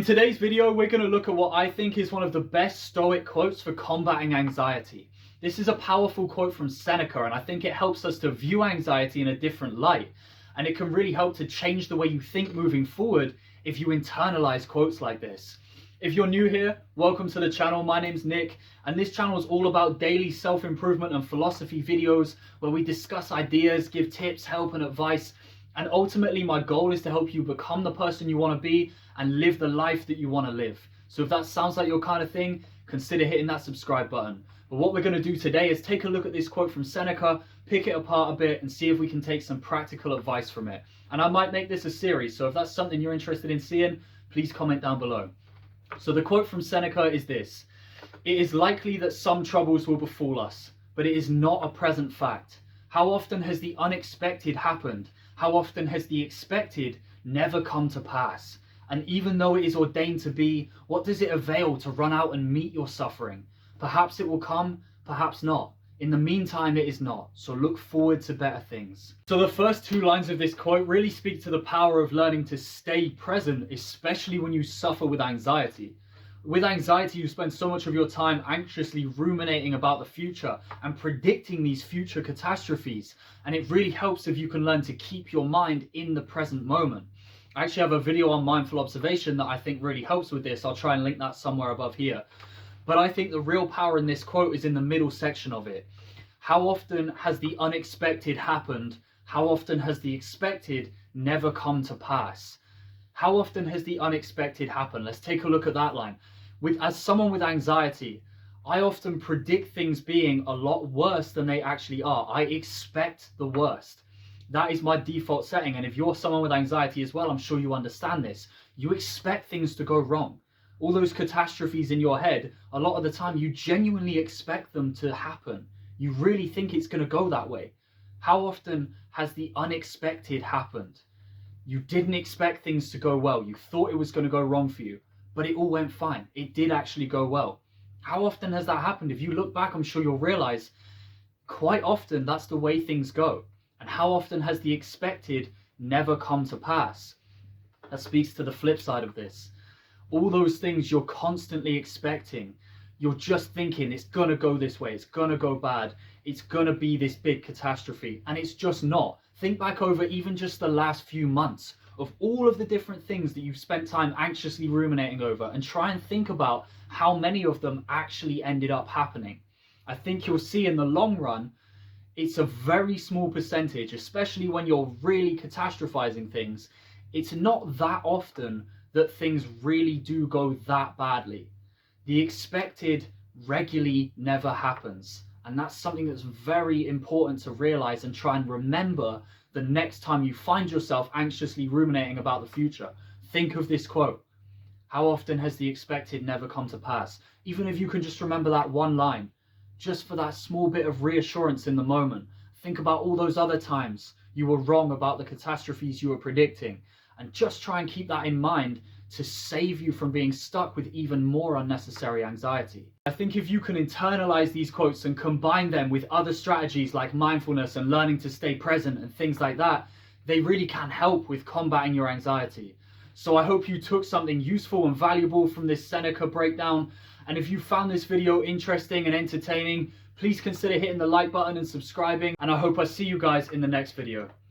today's video, we're going to look at what I think is one of the best Stoic quotes for combating anxiety. This is a powerful quote from Seneca, and I think it helps us to view anxiety in a different light. And it can really help to change the way you think moving forward if you internalize quotes like this. If you're new here, welcome to the channel. My name's Nick, and this channel is all about daily self-improvement and philosophy videos where we discuss ideas, give tips, help, and advice. And ultimately, my goal is to help you become the person you want to be and live the life that you want to live. So if that sounds like your kind of thing, consider hitting that subscribe button. But what we're going to do today is take a look at this quote from Seneca, pick it apart a bit, and see if we can take some practical advice from it. And I might make this a series, so if that's something you're interested in seeing, please comment down below. So the quote from Seneca is this: "It is likely that some troubles will befall us, but it is not a present fact. How often has the unexpected happened? How often has the expected never come to pass? And even though it is ordained to be, what does it avail to run out and meet your suffering? Perhaps it will come, perhaps not. In the meantime, it is not. So look forward to better things." So the first two lines of this quote really speak to the power of learning to stay present, especially when you suffer with anxiety. With anxiety, you spend so much of your time anxiously ruminating about the future and predicting these future catastrophes. And it really helps if you can learn to keep your mind in the present moment. I actually have a video on mindful observation that I think really helps with this. I'll try and link that somewhere above here. But I think the real power in this quote is in the middle section of it. How often has the unexpected happened? How often has the expected never come to pass? How often has the unexpected happened? Let's take a look at that line. As someone with anxiety, I often predict things being a lot worse than they actually are. I expect the worst. That is my default setting. And if you're someone with anxiety as well, I'm sure you understand this. You expect things to go wrong. All those catastrophes in your head, a lot of the time you genuinely expect them to happen. You really think it's going to go that way. How often has the unexpected happened? You didn't expect things to go well. You thought it was going to go wrong for you, but it all went fine. It did actually go well. How often has that happened? If you look back, I'm sure you'll realize quite often that's the way things go. And how often has the expected never come to pass? That speaks to the flip side of this. All those things you're constantly expecting, you're just thinking it's going to go this way, it's going to go bad, it's going to be this big catastrophe, and it's just not. Think back over even just the last few months of all of the different things that you've spent time anxiously ruminating over, and try and think about how many of them actually ended up happening. I think you'll see in the long run, it's a very small percentage, especially when you're really catastrophizing things. It's not that often that things really do go that badly. The expected regularly never happens. And that's something that's very important to realize and try and remember the next time you find yourself anxiously ruminating about the future. Think of this quote. How often has the expected never come to pass? Even if you can just remember that one line, just for that small bit of reassurance in the moment. Think about all those other times you were wrong about the catastrophes you were predicting, and just try and keep that in mind to save you from being stuck with even more unnecessary anxiety. I think if you can internalize these quotes and combine them with other strategies like mindfulness and learning to stay present and things like that, they really can help with combating your anxiety. So I hope you took something useful and valuable from this Seneca breakdown. And if you found this video interesting and entertaining, please consider hitting the like button and subscribing. And I hope I see you guys in the next video.